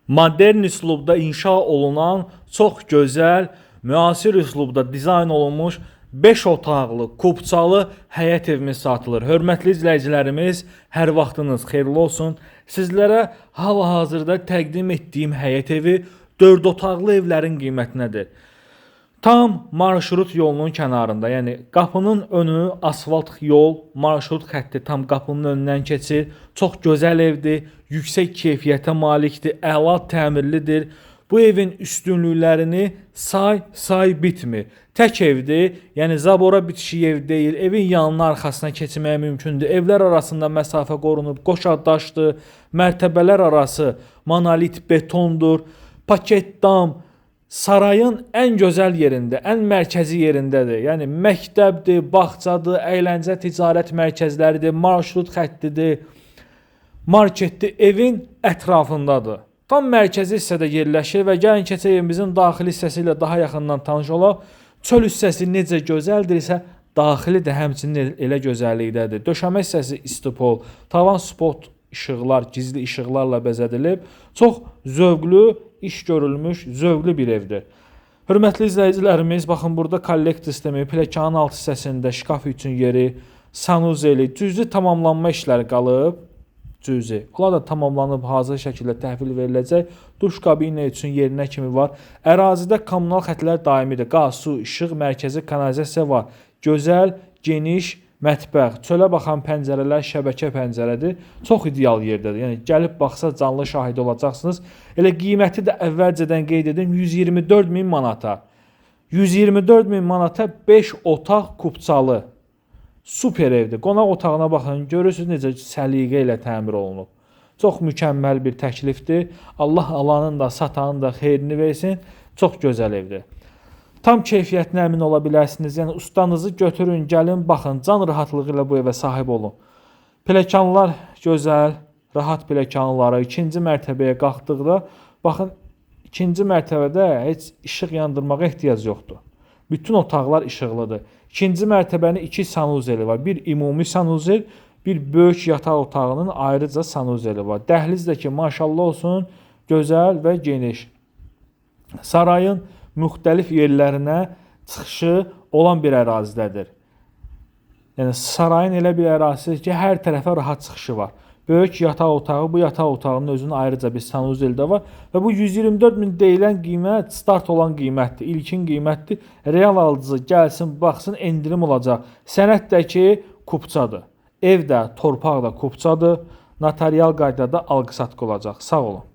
Modern üslubda inşa olunan çox gözəl, müasir üslubda dizayn olunmuş 5 otaqlı, kubçalı həyət evimiz satılır. Hörmətli izləyicilərimiz, hər vaxtınız xeyirli olsun. Sizlərə hal-hazırda təqdim etdiyim həyət evi 4 otaqlı evlərin qiymətinədir. Tam marşrut yolunun kənarında, yəni qapının önü asfalt yol, marşrut xətti tam qapının önündən keçir. Çox gözəl evdir, yüksək keyfiyyətə malikdir, əla təmirlidir. Bu evin üstünlüklərini say bitmir. Tək evdir, yəni zabora bitişik ev deyil. Evin yanına arxasına keçmək mümkündür. Evlər arasında məsafə qorunub, qoşadaşdır. Mərtəbələr arası monolit betondur. Paket dam sarayın ən gözəl yerində, ən mərkəzi yerindədir. Yəni məktəbdir, bağçadır, əyləncə ticarət mərkəzləridir, marşrut xəttidir, marketdir, evin ətrafındadır. Tam mərkəzi hissədə yerləşir və gəlin keçək evimizin daxili hissəsi ilə daha yaxından tanış olaq. Çöl hissəsi necə gözəldirsə, daxili də həmçinin elə gözəllikdədir. Döşəmə hissəsi istipol, tavan spot işıqlar, gizli işıqlarla bəzədilib. Çox zövqlü, iş görülmüş, zövqlü bir evdir. Hörmətli izləyicilərimiz, baxın burada kollektor sistemi, pilləkənin alt hissəsində şkaf üçün yeri, sanuzeli, cüzi tamamlanma işləri qalıb. Cüzi. Onlar da tamamlanıb, hazır şəkildə təhvil veriləcək. Duş kabini üçün yerinə kimi var. Ərazidə kommunal xətlər daimidir. Qaz, su, işıq, mərkəzi kanalizasiya var. Gözəl, geniş mətbəx, çölə baxan pəncərələr şəbəkə pəncərədir. Çox ideal yerdədir. Yəni gəlib baxsa canlı şahid olacaqsınız. Elə qiyməti də əvvəlcədən qeyd edim 124 min manata. 124 min manata 5 otaq kubçalı. Super evdir. Qonaq otağına baxın, görürsünüz necə səliqə ilə təmir olunub. Çox mükəmməl bir təklifdir. Allah alanın da, satanın da xeyrini versin. Çox gözəl evdir. Tam keyfiyyətinə əmin ola bilərsiniz. Yəni ustanızı götürün, gəlin, baxın, can rahatlığı ilə bu evə sahib olun. Pilləkənlər gözəl, rahat pilləkənları. İkinci mərtəbəyə qalxdıqda, baxın, ikinci mərtəbədə heç işıq yandırmağa ehtiyac yoxdur. Bütün otaqlar işıqlıdır. İkinci mərtəbənin 2 sanuzeli var. Bir ümumi sanuzel, bir böyük yataq otağının ayrıca sanuzeli var. Dəhliz də ki, maşallah olsun, gözəl və geniş. Sarayın müxtəlif yerlərinə çıxışı olan bir ərazidədir. Yəni sarayın elə bir ərazisidir ki, hər tərəfə rahat çıxışı var. Böyük yataq otağı, bu yataq otağının özünün ayrıca bir sanuzeli də var. Və bu 124 min deyilən qiymət start olan qiymətdir, ilkin qiymətdir. Real alıcı gəlsin, baxsın, endirim olacaq. Sənəd də ki, kubçadır. Ev də, torpaq da kubçadır. Notarial qaydada alqı-satqı olacaq. Sağ olun.